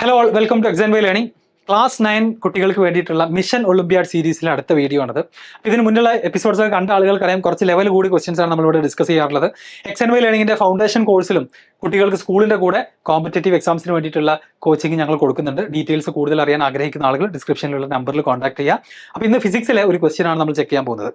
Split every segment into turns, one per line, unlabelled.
Hello all, welcome to exam way learning. Class 9 കുട്ടികൾക്ക് വേണ്ടിയിട്ടുള്ള mission Olympiad സീരീസിലെ അടുത്ത വീഡിയോ ആണത്. ഇതിന് മുന്നുള്ള എപ്പിസോഡ്സ് കണ്ട ആളുകൾക്കറിയാം കുറച്ച് ലെവൽ കൂടി ക്വസ്റ്റ്യൻസ് ആണ് നമ്മളിവിടെ ഡിസ്കസ് ചെയ്യാറുള്ളത്. എക്സാം വേ ലേണിംഗിന്റെ ഫൗണ്ടേഷൻ കോഴ്സിലും കുട്ടികൾക്ക് സ്കൂളിന്റെ കൂടെ കോമ്പറ്റേറ്റീവ് എക്സാംസിന് വേണ്ടിയിട്ടുള്ള കോച്ചിങ് ഞങ്ങൾ കൊടുക്കുന്നുണ്ട്. ഡീറ്റെയിൽസ് കൂടുതൽ അറിയാൻ ആഗ്രഹിക്കുന്ന ആളുകൾ ഡിസ്ക്രിപ്ഷനിലുള്ള നമ്പറിൽ കോൺടാക്ട് ചെയ്യുക. അപ്പോൾ ഇന്ന് ഫിസിക്സിലെ ഒരു ക്വസ്റ്റ്യൻ ആണ് നമ്മൾ ചെക്ക് ചെയ്യാൻ പോകുന്നത്.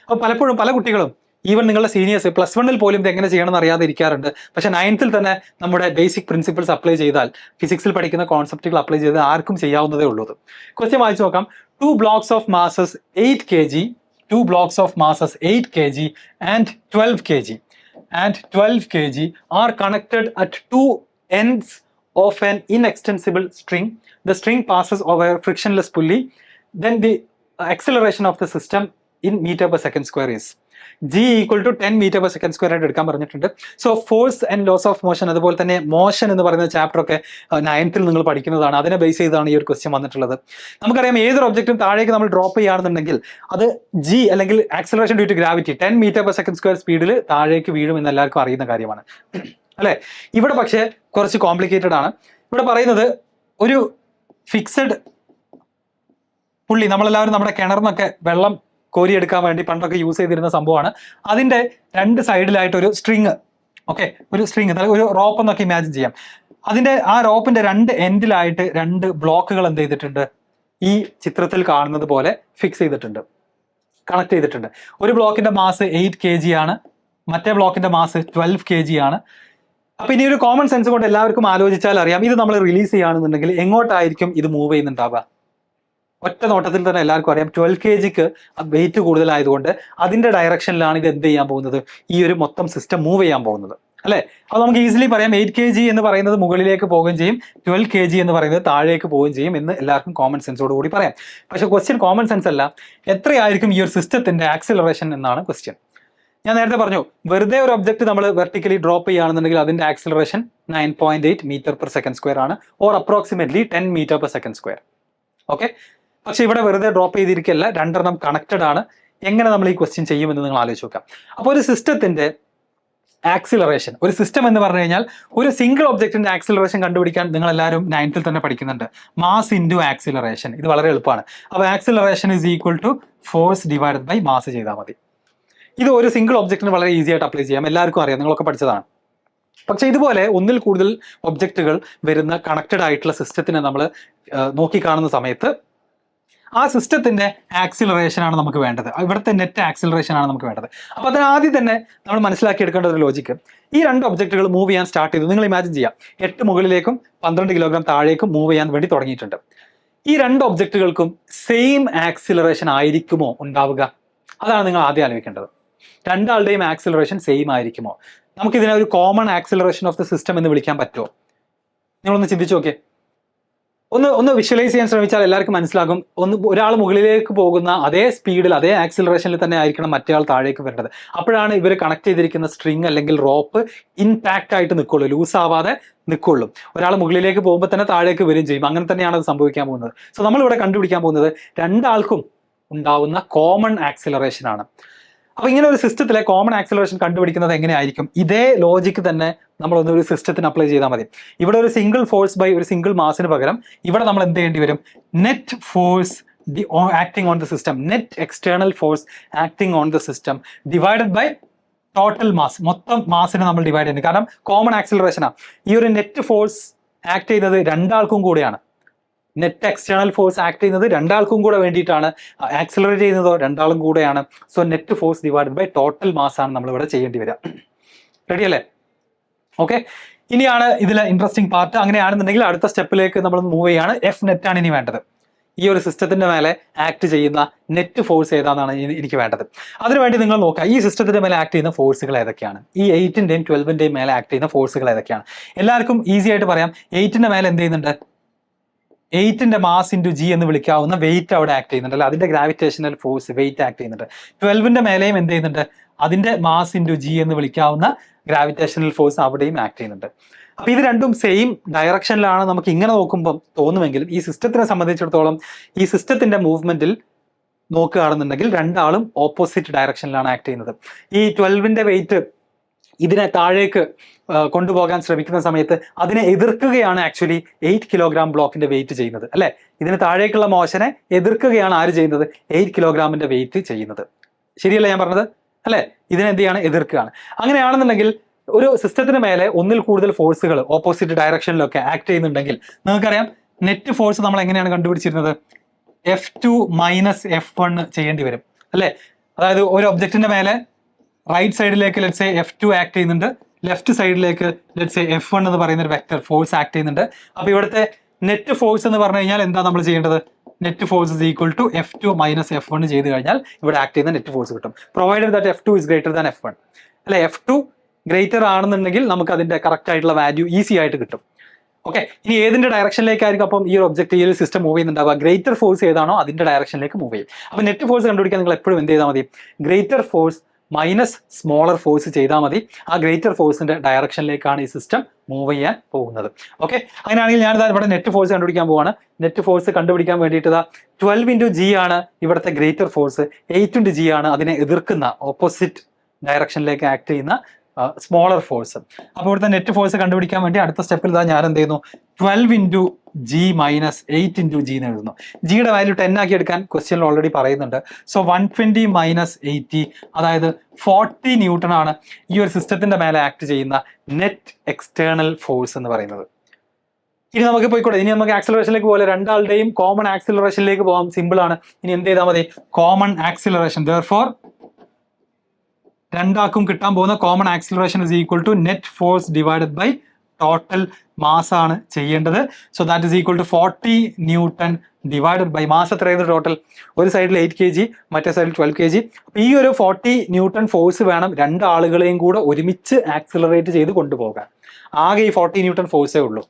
അപ്പോൾ പലപ്പോഴും പല കുട്ടികളും ഈവൻ നിങ്ങളുടെ സീനിയേഴ്സ് +1 പോലും ഇത് എങ്ങനെ ചെയ്യണമെന്ന് അറിയാതെ ഇരിക്കാറുണ്ട്. പക്ഷേ 9th തന്നെ നമ്മുടെ ബേസിക് പ്രിൻസിപ്പിൾസ് അപ്ലൈ ചെയ്താൽ, ഫിസിക്സിൽ പഠിക്കുന്ന കോൺസെപ്റ്റുകൾ അപ്ലൈ ചെയ്താൽ ആർക്കും ചെയ്യാവുന്നതേ ഉള്ളൂ. ക്വസ്റ്റ്യൻ വായിച്ചു നോക്കാം. 2 blocks of masses 8 kg, 2 blocks of masses 8 kg and 12 kg are connected at two ends of an inextensible string. The string passes over a frictionless pulley. Then the acceleration of the system in meter per second square is G equal to 10 meter per second square ആയിട്ട് എടുക്കാൻ പറഞ്ഞിട്ടുണ്ട്. So force and laws of motion, അതുപോലെ തന്നെ motion എന്ന് പറയുന്ന chapter ഒക്കെ 9th നിങ്ങൾ പഠിക്കുന്നതാണ്. അതിനെ ബേസ് ചെയ്താണ് ഈ ഒരു ക്വസ്റ്റ്യൻ വന്നിട്ടുള്ളത്. നമുക്കറിയാം ഏതൊരു ഒബ്ജക്റ്റും താഴേക്ക് നമ്മൾ ഡ്രോപ്പ് ചെയ്യുകയാണെന്നുണ്ടെങ്കിൽ അത് G അല്ലെങ്കിൽ acceleration due to gravity 10 meter per second square സ്പീഡിൽ താഴേക്ക് വീഴും എന്ന് എല്ലാവർക്കും അറിയുന്ന കാര്യമാണ് അല്ലേ. ഇവിടെ പക്ഷേ കുറച്ച് കോംപ്ലിക്കേറ്റഡ് ആണ്. ഇവിടെ പറയുന്നത് ഒരു ഫിക്സഡ് പുള്ളി, നമ്മളെല്ലാവരും നമ്മുടെ കിണറിന്നൊക്കെ വെള്ളം കോരിയെടുക്കാൻ വേണ്ടി പണ്ടൊക്കെ യൂസ് ചെയ്തിരുന്ന സംഭവമാണ്. അതിൻ്റെ 2 സൈഡിലായിട്ട് ഒരു സ്ട്രിങ്, ഒരു സ്ട്രിങ്, ഒരു റോപ്പ് എന്നൊക്കെ ഇമാജിൻ ചെയ്യാം. അതിൻ്റെ ആ റോപ്പിന്റെ 2 എൻഡിലായിട്ട് 2 ബ്ലോക്കുകൾ എന്ത് ചെയ്തിട്ടുണ്ട്, ഈ ചിത്രത്തിൽ കാണുന്നത് പോലെ ഫിക്സ് ചെയ്തിട്ടുണ്ട്, കണക്ട് ചെയ്തിട്ടുണ്ട്. ഒരു ബ്ലോക്കിന്റെ മാസ് 8 kg ആണ്, മറ്റേ ബ്ലോക്കിന്റെ മാസ് 12 kg ആണ്. അപ്പൊ ഇനി ഒരു കോമൺ സെൻസ് കൊണ്ട് എല്ലാവർക്കും ആലോചിച്ചാൽ അറിയാം, ഇത് നമ്മൾ റിലീസ് ചെയ്യുകയാണെന്നുണ്ടെങ്കിൽ എങ്ങോട്ടായിരിക്കും ഇത് മൂവ് ചെയ്യുന്നുണ്ടാവുക. ഒറ്റ നോട്ടത്തിൽ തന്നെ എല്ലാവർക്കും അറിയാം 12 kgക്ക് വെയിറ്റ് കൂടുതലായതുകൊണ്ട് അതിന്റെ ഡയറക്ഷനിലാണ് ഇത് എന്ത് ചെയ്യാൻ പോകുന്നത്, ഈ ഒരു മൊത്തം സിസ്റ്റം മൂവ് ചെയ്യാൻ പോകുന്നത് അല്ലേ. അപ്പോൾ നമുക്ക് ഈസിലി പറയാം 8 kg എന്ന് പറയുന്നത് മുകളിലേക്ക് പോവുകയും ചെയ്യും, 12 kg എന്ന് പറയുന്നത് താഴേക്ക് പോവുകയും ചെയ്യും എന്ന് എല്ലാവർക്കും കോമൺ സെൻസോട് കൂടി പറയാം. പക്ഷെ ക്വസ്റ്റ്യൻ കോമൺ സെൻസ് അല്ല, എത്രയായിരിക്കും ഈ ഒരു സിസ്റ്റത്തിന്റെ ആക്സിലറേഷൻ എന്നാണ് ക്വസ്റ്റ്യൻ. ഞാൻ നേരത്തെ പറഞ്ഞു, വെറുതെ ഒരു ഒബ്ജക്റ്റ് നമ്മൾ വെർട്ടിക്കലി ഡ്രോപ്പ് ചെയ്യുകയാണെന്നുണ്ടെങ്കിൽ അതിന്റെ acceleration 9.8 meter per second square ആണ്, or approximately 10 meter per second square. Okay, പക്ഷെ ഇവിടെ വെറുതെ ഡ്രോപ്പ് ചെയ്തിരിക്കല്ല, രണ്ടെണ്ണം കണക്റ്റഡ് ആണ്. എങ്ങനെ നമ്മൾ ഈ ക്വസ്റ്റ്യൻ ചെയ്യുമെന്ന് നിങ്ങൾ ആലോചിച്ച് നോക്കാം. അപ്പോൾ ഒരു സിസ്റ്റത്തിന്റെ ആക്സിലറേഷൻ, ഒരു സിസ്റ്റം എന്ന് പറഞ്ഞു കഴിഞ്ഞാൽ ഒരു സിംഗിൾ ഒബ്ജക്റ്റിന്റെ ആക്സിലറേഷൻ കണ്ടുപിടിക്കാൻ നിങ്ങൾ എല്ലാവരും 9th തന്നെ പഠിക്കുന്നുണ്ട്. മാസ് ഇൻറ്റു ആക്സിലറേഷൻ, ഇത് വളരെ എളുപ്പമാണ്. അപ്പോൾ acceleration is equal to force divided by mass ചെയ്താൽ മതി. ഇത് ഒരു സിംഗിൾ ഒബ്ജക്റ്റിന് വളരെ ഈസി ആയിട്ട് അപ്ലൈ ചെയ്യാം, എല്ലാവർക്കും അറിയാം, നിങ്ങളൊക്കെ പഠിച്ചതാണ്. പക്ഷെ ഇതുപോലെ ഒന്നിൽ കൂടുതൽ ഒബ്ജക്റ്റുകൾ വരുന്ന കണക്റ്റഡ് ആയിട്ടുള്ള സിസ്റ്റത്തിനെ നമ്മൾ നോക്കിക്കാണുന്ന സമയത്ത് ആ സിസ്റ്റത്തിന്റെ ആക്സിലറേഷൻ ആണ് നമുക്ക് വേണ്ടത്, ഇവിടുത്തെ നെറ്റ് ആക്സിലറേഷൻ ആണ് നമുക്ക് വേണ്ടത്. അപ്പോൾ അതിന് ആദ്യം തന്നെ നമ്മൾ മനസ്സിലാക്കിയെടുക്കേണ്ട ഒരു ലോജിക്ക്, ഈ 2 ഒബ്ജക്റ്റുകൾ മൂവ് ചെയ്യാൻ സ്റ്റാർട്ട് ചെയ്തു. നിങ്ങൾ ഇമാജിൻ ചെയ്യാം, 8 മുകളിലേക്കും 12 കിലോഗ്രാം താഴേക്കും മൂവ് ചെയ്യാൻ വേണ്ടി തുടങ്ങിയിട്ടുണ്ട്. ഈ 2 ഒബ്ജക്റ്റുകൾക്കും സെയിം ആക്സിലറേഷൻ ആയിരിക്കുമോ ഉണ്ടാവുക? അതാണ് നിങ്ങൾ ആദ്യം ആലോചിക്കേണ്ടത്. രണ്ടാളുടെയും ആക്സിലറേഷൻ സെയിം ആയിരിക്കുമോ? നമുക്കിതിനെ ഒരു common acceleration of the system എന്ന് വിളിക്കാൻ പറ്റുമോ? നിങ്ങളൊന്ന് ചിന്തിച്ചു നോക്കിയേ. ഒന്ന് വിഷ്വലൈസ് ചെയ്യാൻ ശ്രമിച്ചാൽ എല്ലാവർക്കും മനസ്സിലാകും. ഒരാൾ മുകളിലേക്ക് പോകുന്ന അതേ സ്പീഡിൽ, അതേ ആക്സിലറേഷനിൽ തന്നെ ആയിരിക്കണം മറ്റേ ആൾ താഴേക്ക് വരേണ്ടത്. അപ്പോഴാണ് ഇവർ കണക്ട് ചെയ്തിരിക്കുന്ന സ്ട്രിങ് അല്ലെങ്കിൽ റോപ്പ് ഇൻടാക്റ്റ് ആയിട്ട് നിൽക്കുള്ളൂ, ലൂസ് ആവാതെ നിൽക്കുള്ളൂ. ഒരാൾ മുകളിലേക്ക് പോകുമ്പോൾ തന്നെ താഴേക്ക് വരികയും ചെയ്യും. അങ്ങനെ തന്നെയാണ് അത് സംഭവിക്കാൻ പോകുന്നത്. സോ നമ്മളിവിടെ കണ്ടുപിടിക്കാൻ പോകുന്നത് രണ്ടാൾക്കും ഉണ്ടാവുന്ന കോമൺ ആക്സിലറേഷൻ ആണ്. അപ്പൊ ഇങ്ങനെ ഒരു സിസ്റ്റത്തിലെ കോമൺ ആക്സിലറേഷൻ കണ്ടുപിടിക്കുന്നത് എങ്ങനെയായിരിക്കും? ഇതേ ലോജിക്ക് തന്നെ നമ്മളൊന്ന് ഒരു സിസ്റ്റത്തിന് അപ്ലൈ ചെയ്താൽ മതി. ഇവിടെ ഒരു സിംഗിൾ ഫോഴ്സ് ബൈ ഒരു സിംഗിൾ മാസിന് പകരം ഇവിടെ നമ്മൾ എന്ത് ചെയ്യേണ്ടി വരും? Net force acting on the system, net external force acting on the system divided by total mass, മൊത്തം മാസിനെ നമ്മൾ ഡിവൈഡ് ചെയ്യുന്നത്. കാരണം കോമൺ ആക്സിലറേഷനാണ്. ഈ ഒരു നെറ്റ് ഫോഴ്സ് ആക്ട് ചെയ്യുന്നത് രണ്ടാൾക്കും കൂടെയാണ്. നെറ്റ് എക്സ്റ്റേണൽ ഫോഴ്സ് ആക്ട് ചെയ്യുന്നത് രണ്ടാൾക്കും കൂടെ വേണ്ടിയിട്ടാണ്, ആക്സിലറേറ്റ് ചെയ്യുന്നതോ രണ്ടാളും കൂടെയാണ്. So net force divided by total mass ആണ് നമ്മളിവിടെ ചെയ്യേണ്ടി വരിക. റെഡി അല്ലേ? ഓക്കെ, ഇനിയാണ് ഇതിലെ ഇൻട്രസ്റ്റിംഗ് പാർട്ട്. അങ്ങനെയാണെന്നുണ്ടെങ്കിൽ അടുത്ത സ്റ്റെപ്പിലേക്ക് നമ്മൾ മൂവ് ചെയ്യാണ്. എഫ് നെറ്റ് ആണ് ഇനി വേണ്ടത്. ഈ ഒരു സിസ്റ്റത്തിന്റെ മേലെ ആക്ട് ചെയ്യുന്ന നെറ്റ് ഫോഴ്സ് ഏതാണെന്നാണ് എനിക്ക് വേണ്ടത്. അതിനുവേണ്ടി നിങ്ങൾ നോക്കുക, ഈ സിസ്റ്റത്തിന്റെ മേലെ ആക്ട് ചെയ്യുന്ന ഫോഴ്സുകൾ ഏതൊക്കെയാണ്, ഈ 8ന്റെയും 12ന്റെയും മേലെ ആക്ട് ചെയ്യുന്ന ഫോഴ്സുകൾ ഏതൊക്കെയാണ്. എല്ലാവർക്കും ഈസി ആയിട്ട് പറയാം. 8ന്റെ മേലെ എന്ത് ചെയ്യുന്നുണ്ട്? 8ന്റെ മാസ് ഇൻറ്റു ജി എന്ന് വിളിക്കാവുന്ന വെയിറ്റ് അവിടെ ആക്ട് ചെയ്യുന്നുണ്ട് അല്ലെ, അതിന്റെ ഗ്രാവിറ്റേഷണൽ ഫോഴ്സ് വെയിറ്റ് ആക്ട് ചെയ്യുന്നുണ്ട്. 12ന്റെ മേലെയും എന്ത് ചെയ്യുന്നുണ്ട്? അതിന്റെ മാസ് ഇൻറ്റു ജി എന്ന് വിളിക്കാവുന്ന ഗ്രാവിറ്റേഷണൽ ഫോഴ്സ് അവിടെയും ആക്ട് ചെയ്യുന്നുണ്ട്. അപ്പൊ ഇത് രണ്ടും സെയിം ഡയറക്ഷനിലാണ് നമുക്ക് ഇങ്ങനെ നോക്കുമ്പോൾ തോന്നുമെങ്കിലും ഈ സിസ്റ്റത്തിനെ സംബന്ധിച്ചിടത്തോളം ഈ സിസ്റ്റത്തിന്റെ മൂവ്മെന്റിൽ നോക്കുകയാണെന്നുണ്ടെങ്കിൽ രണ്ടാളും ഓപ്പോസിറ്റ് ഡയറക്ഷനിലാണ് ആക്ട് ചെയ്യുന്നത്. ഈ 12ന്റെ വെയിറ്റ് ഇതിനെ താഴേക്ക് കൊണ്ടുപോകാൻ ശ്രമിക്കുന്ന സമയത്ത് അതിനെ എതിർക്കുകയാണ് ആക്ച്വലി 8 കിലോഗ്രാം ബ്ലോക്കിന്റെ വെയിറ്റ് ചെയ്യുന്നത് അല്ലെ. ഇതിന് താഴേക്കുള്ള മോഷനെ എതിർക്കുകയാണ് ആര് ചെയ്യുന്നത്? 8 കിലോഗ്രാമിന്റെ വെയിറ്റ് ചെയ്യുന്നത്. ശരിയല്ലേ ഞാൻ പറഞ്ഞത്? അല്ലെ, ഇതിനെന്ത് ചെയ്യാണ്? എതിർക്കുകയാണ്. അങ്ങനെയാണെന്നുണ്ടെങ്കിൽ ഒരു സിസ്റ്റത്തിന് മേലെ ഒന്നിൽ കൂടുതൽ ഫോഴ്സുകൾ ഓപ്പോസിറ്റ് ഡയറക്ഷനിലൊക്കെ ആക്ട് ചെയ്യുന്നുണ്ടെങ്കിൽ നിങ്ങൾക്കറിയാം നെറ്റ് ഫോഴ്സ് നമ്മൾ എങ്ങനെയാണ് കണ്ടുപിടിച്ചിരുന്നത്? F2 മൈനസ് F1 ചെയ്യേണ്ടി വരും അല്ലെ. അതായത് ഒരു ഒബ്ജക്റ്റിന്റെ മേലെ റൈറ്റ് സൈഡിലേക്ക് ലെറ്റ്സ് സേ F2 ആക്ട് ചെയ്യുന്നുണ്ട്, ലെഫ്റ്റ് സൈഡിലേക്ക് ലെറ്റ്സ് സേ F1 എന്ന് പറയുന്ന ഒരു വെക്ടർ ഫോഴ്സ് ആക്ട് ചെയ്യുന്നുണ്ട്. അപ്പൊ ഇവിടുത്തെ നെറ്റ് ഫോഴ്സ് എന്ന് പറഞ്ഞു കഴിഞ്ഞാൽ എന്താ നമ്മൾ ചെയ്യേണ്ടത്? Net force is equal to F2 minus F1 ചെയ്ത് കഴിഞ്ഞാൽ ഇവിടെ ആക്ട് ചെയ്യുന്ന നെറ്റ് ഫോഴ്സ് കിട്ടും. Provided that F2 is greater than F1 അല്ലെ. F2 ഗ്രേറ്റർ ആണെന്നുണ്ടെങ്കിൽ നമുക്ക് അതിന്റെ കറക്റ്റ് ആയിട്ടുള്ള വാല്യൂ ഈസി ആയിട്ട് കിട്ടും. ഓക്കെ, ഇനി ഏതിന്റെ ഡയറക്ഷനിലേക്കായിരിക്കും അപ്പം ഈ ഒരു ഒബ്ജക്ട് ഈ ഒരു സിസ്റ്റം മൂവ് ചെയ്യുന്നുണ്ടാവുക? ഗ്രേറ്റർ ഫോഴ്സ് ഏതാണോ അതിന്റെ ഡയറക്ഷനിലേക്ക് മൂവ് ചെയ്യും. അപ്പൊ നെറ്റ് ഫോഴ്സ് കണ്ടുപിടിക്കാൻ നിങ്ങൾ എപ്പോഴും എന്ത് ചെയ്താൽ മതി? Greater force minus smaller force ചെയ്താൽ മതി. ആ ഗ്രേറ്റർ ഫോഴ്സിന്റെ ഡയറക്ഷനിലേക്കാണ് ഈ സിസ്റ്റം മൂവ് ചെയ്യാൻ പോകുന്നത്. ഓക്കെ, അങ്ങനെയാണെങ്കിൽ ഞാൻ ഇവിടെ നെറ്റ് ഫോഴ്സ് കണ്ടുപിടിക്കാൻ പോവാണ്. നെറ്റ് ഫോഴ്സ് കണ്ടുപിടിക്കാൻ വേണ്ടിയിട്ട് 12 × G ആണ് ഇവിടുത്തെ ഗ്രേറ്റർ ഫോഴ്സ്, 8 × G ആണ് അതിനെ എതിർക്കുന്ന ഓപ്പോസിറ്റ് ഡയറക്ഷനിലേക്ക് ആക്ട് ചെയ്യുന്ന സ്മോളർ ഫോഴ്സ്. അപ്പോൾ ഇവിടുത്തെ നെറ്റ് ഫോഴ്സ് കണ്ടുപിടിക്കാൻ വേണ്ടി അടുത്ത സ്റ്റെപ്പിൽ ഞാൻ എന്ത് ചെയ്യുന്നു? 12 × G മൈനസ് 8 × G എന്ന് എഴുതുന്നു. ജിയുടെ വാല്യൂ 10 ആക്കി എടുക്കാൻ ക്വസ്റ്റ്യനിൽ ഓൾറെഡി പറയുന്നുണ്ട്. സോ 120 മൈനസ് 80 അതായത് 40 ന്യൂട്ടൺ ആണ് ഈ ഒരു സിസ്റ്റത്തിന്റെ മേലെ ആക്ട് ചെയ്യുന്ന നെറ്റ് എക്സ്റ്റേണൽ ഫോഴ്സ് എന്ന് പറയുന്നത്. ഇനി നമുക്ക് പോയിക്കോട്ടെ. ഇനി നമുക്ക് ആക്സിലറേഷനിലേക്ക് പോലെ രണ്ടാളുടെയും കോമൺ ആക്സിലറേഷനിലേക്ക് പോകാം. സിമ്പിൾ ആണ്. ഇനി എന്ത് ചെയ്താൽ മതി? Common acceleration. ദെയർഫോർ രണ്ടാൾക്കും കിട്ടാൻ പോകുന്ന common acceleration is equal to net force divided by total mass ആണ് ചെയ്യേണ്ടത്. So that is equal to 40 newton divided by mass. എത്രയായിരുന്നു ടോട്ടൽ? ഒരു സൈഡിൽ 8 kg, മറ്റേ സൈഡിൽ 12 kg. ഈ ഒരു 40 ന്യൂട്ടൺ ഫോഴ്സ് വേണം രണ്ടാളുകളെയും കൂടെ ഒരുമിച്ച് ആക്സിലറേറ്റ് ചെയ്ത് കൊണ്ടുപോകാൻ. ആകെ ഈ 40 ന്യൂട്ടൺ ഫോഴ്സേ ഉള്ളൂ.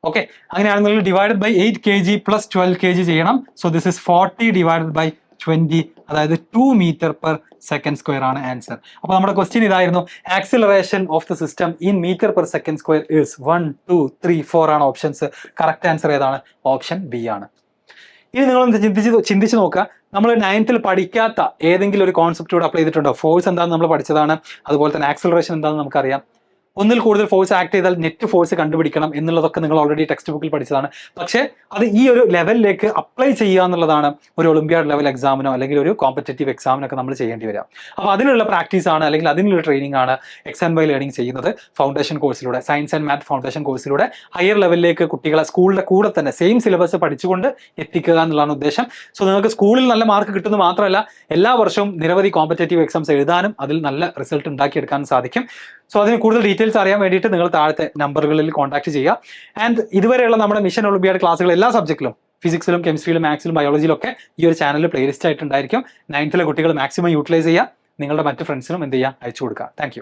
ഓക്കെ, അങ്ങനെയാണെങ്കിൽ divided by 8 kg plus 12 kg ചെയ്യണം. So this is 40 divided by 20 അതായത് 2 മീറ്റർ പെർ സെക്കൻഡ് സ്ക്വയർ ആണ് ആൻസർ. അപ്പൊ നമ്മുടെ ക്വസ്റ്റ്യൻ ഇതായിരുന്നു. Acceleration of the system in metre per second square is 1, 2, 3, 4 ആണ് ഓപ്ഷൻസ്. കറക്റ്റ് ആൻസർ ഏതാണ്? ഓപ്ഷൻ ബി ആണ്. ഇനി നിങ്ങൾ ചിന്തിച്ച് നോക്കുക. നമ്മൾ 9th പഠിക്കാത്ത ഏതെങ്കിലും ഒരു കോൺസെപ്റ്റ് കൂടെ അപ്ലൈ ചെയ്തിട്ടുണ്ടോ? ഫോഴ്സ് എന്താണെന്ന് നമ്മൾ പഠിച്ചതാണ്. അതുപോലെ തന്നെ ആക്സിലറേഷൻ എന്താണെന്ന് നമുക്കറിയാം. ഒന്നിൽ കൂടുതൽ ഫോഴ്സ് ആക്ട് ചെയ്താൽ നെറ്റ് ഫോഴ്സ് കണ്ടുപിടിക്കണം എന്നുള്ളതൊക്കെ നിങ്ങൾ ഓൾറെഡി ടെക്സ്റ്റ് ബുക്കിൽ പഠിച്ചതാണ്. പക്ഷേ അത് ഈ ഒരു ലെവലിലേക്ക് അപ്ലൈ ചെയ്യുക എന്നുള്ളതാണ് ഒരു ഒളിമ്പ്യാഡ് ലെവൽ എക്സാമിനോ അല്ലെങ്കിൽ ഒരു കോമ്പറ്റേറ്റീവ് എക്സാമിനൊക്കെ നമ്മൾ ചെയ്യേണ്ടി വരിക. അപ്പോൾ അതിനുള്ള പ്രാക്ടീസ് ആണ് അല്ലെങ്കിൽ അതിനുള്ള ട്രെയിനിങ് ആണ് XNY ലേണിംഗ് ചെയ്യുന്നത് ഫൗണ്ടേഷൻ കോഴ്സിലൂടെ, സയൻസ് ആൻഡ് മാത്ത് ഫൗണ്ടേഷൻ കോഴ്സിലൂടെ. ഹയർ ലെവലിലേക്ക് കുട്ടികളെ സ്കൂളിന്റെ കൂടെ തന്നെ സെയിം സിലബസ് പഠിച്ചുകൊണ്ട് എത്തിക്കുക എന്നുള്ളതാണ് ഉദ്ദേശം. സോ നിങ്ങൾക്ക് സ്കൂളിൽ നല്ല മാർക്ക് കിട്ടുന്നത് മാത്രമല്ല എല്ലാ വർഷവും നിരവധി കോമ്പറ്റേറ്റീവ് എക്സാംസ് എഴുതാനും അതിൽ നല്ല റിസൾട്ട് ഉണ്ടാക്കിയെടുക്കാനും സാധിക്കും. സോ അതിന് കൂടുതൽ ഡീറ്റെയിൽസ് അറിയാൻ വേണ്ടിയിട്ട് നിങ്ങൾ താഴത്തെ നമ്പറുകളിൽ കോൺടാക്ട് ചെയ്യുക. ആൻഡ് ഇതുവരെയുള്ള നമ്മുടെ മിഷൻ ഒളിമ്പിയാഡ് ക്ലാസ്സുകൾ എല്ലാ സബ്ജക്റ്റിലും, ഫിസിക്സിലും കെമിസ്ട്രിയിലും മാത്സിലും ബയോളജിയിലും ഒക്കെ ഈ ഒരു ചാനലിൽ പ്ലേലിസ്റ്റ് ആയിട്ടുണ്ടായിരിക്കും. 9th കുട്ടികൾ മാക്സിമം യൂട്ടിലൈസ് ചെയ്യുക. നിങ്ങളുടെ മറ്റ് ഫ്രണ്ട്സിനും എന്ത് ചെയ്യുക? അയച്ചു കൊടുക്കുക. താങ്ക്